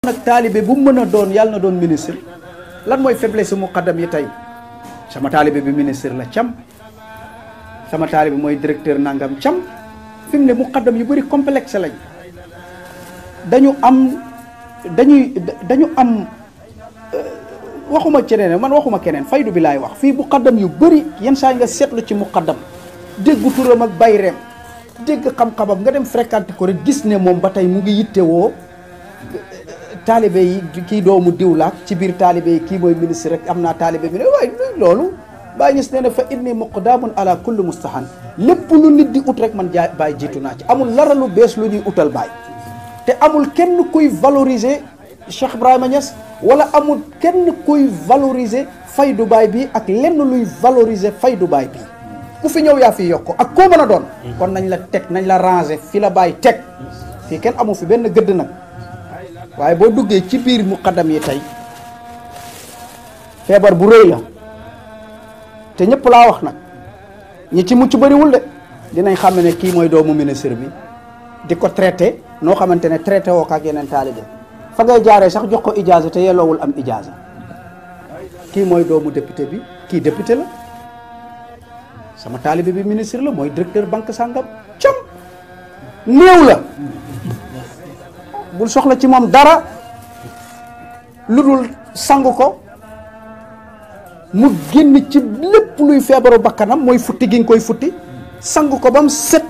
nag taalibe bu mu mën a doon yàlla na doon ministre lan mooy faiblesse muqaddam yi tey sama taalibe bi ministre la cam sama taalibe mooy directeur nangam cam fi mu ne muqaddam yu bëri complexe lañ dañu am waxuma keneen man waxuma keneen faydu bi laay wax fii muqaddam yu bëri yenn saa nga seetlu ci muqaddam dégg turam ak bayreem dégg xam-xamam nga dem fréquenté ko rek gis ne moom ba tey mu ngi yittewoo taalibe yi kii doomu diw laak ci biir taalibe yi kii mooy ministre rek am naa taalibe bi ne waaye loolu bàyyi gis ne ne fa inni muqdamun ala kulli mustahan lépp lu nit di ut rek man bàyyi jiitu naa ci amul lara lu bees lu ñuy utal bàyyi te amul kenn kuy valoriser Cheikh Ibrahima Niass wala amul kenn kuy valoriser faydu baay bi ak lenn luy valoriser faydu baay bi ku fi ñëw yaa fi yokk ak koo mën a doon kon nañ la teg nañ la ranger fi la bàyyi teg fii kenn amu fi benn gëdd nag waaye boo duggee ci biir muqaddam yi tey feebar bu rëy la te ñëpp laa wax nag ñi ci mucc bëriwul de dinañ xam ne kii mooy doomu ministre bi di ko traité noo xamante ne traité woo ko ak yeneen taalibe fa ngay jaaree sax jox ko ijaaza te yelloowul am ijaaza kii mooy doomu député bi kii député la sama taalibe bi ministre la mooy directeur banque sàngam cam néew la bul soxla ci moom dara lu dul sang ko mu génn ci lépp luy feebaru bakkanam mooy futti gi nga koy futti sang ko ba mu set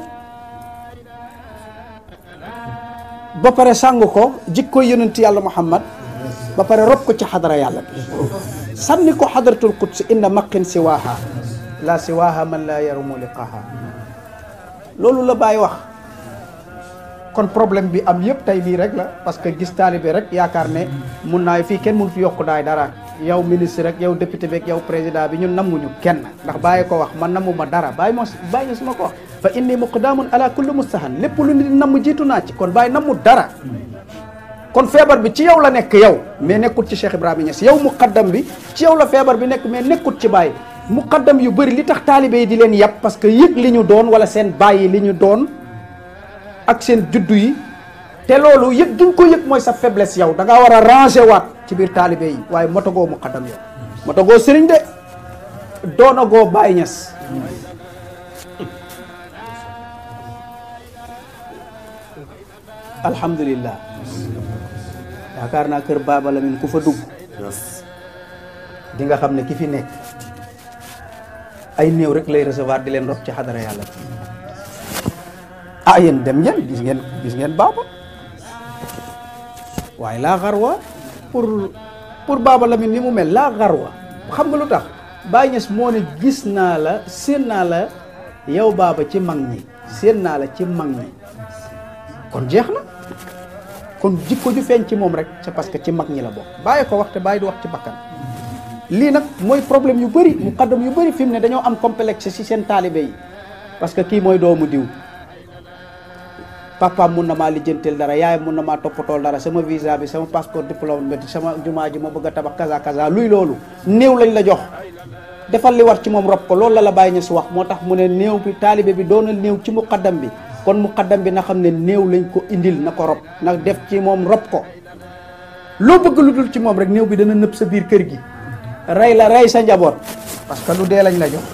ba pare sang ko jikkoy yonent yàlla Muhammad ba pare rob ko ci xadara yàlla bi sànni ko xadaratul quds inna maqin siwaaha la siwaaha man la yarumu liqaha loolu la Baay wax kon problème bi am yëpp tey lii rek la parce que gis taalibe rek yaakaar ne mun naa fii kenn mun fi yokk daay dara yow ministre rek yow député beeg yow président bi ñun nammuñu kenn ndax Baay ko wax man nammuma dara Baay moo Baay ñu suma ko wax fa inni muqdamun ala kulli mustahan lépp lu nit namm jiitu naa ci kon Baay nammu dara kon feebar bi ci yow la nekk yow mais nekkut ci Cheikh Ibrahima Niass yow muqaddam bi ci yow la feebar bi nekk mais nekkut ci Baay muqaddam yu bëri li tax taalibe yi di leen yàpp parce que yëg li ñu doon wala seen bàyyi li ñu doon ak seen juddu yi te loolu yëg gi nga ko yëg mooy sa faiblesse yow da ngaa war a ranger waat ci biir taalibe yi waaye motagoo muqaddam yow motagoo sëriñ de doonagoo Baay Ñas alhamdulillah yaakaar naa kër Baaba Lamin ku fa dugg di nga xam ne ki fi nekk ay néew rek lay recevoir di leen rob ci xadara yàlla ah yéen dem ngeen gis ngeen Baaba waaye laa xarwa pour Baaba Lamin ni mu mel laa xarwa xam nga lu tax Baay Ñas moo ne gis naa la séen naa la yow Baaba ci mag ñi séen naa la ci mag ñi kon jeex na kon jikko ju feeñ ci moom rek c'est parce que ci mag ñi la bokk bàyyi ko wax te bàyyi du wax ci bakkan lii nag mooy problème yu bëri muqaddam yu bëri fi mu ne dañoo am complexe ci seen taalibe yi parce que kii mooy doomu diw papaam mun na maa lijjanteel dara yaayam mun na maa toppatool dara sama visa bi sama passeport diplôme bi sama jumaa ji ma bëgg a tabax kaza kaza luy loolu néew lañ la jox defal li war ci moom rob ko loolu la Baay Ñas wax moo tax mu ne néew bi taalibe bi doonal néew ci muqaddam bi kon muqaddam bi na xam ne néew lañ ko indil na ko rob na def ci moom rob ko loo bëgg lu dul ci moom rek néew bi dana nëb sa biir kër gi rey la rey sa njaboot parce que lu dee lañ la jox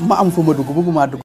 ma am fu ma dugg bëgguma dugg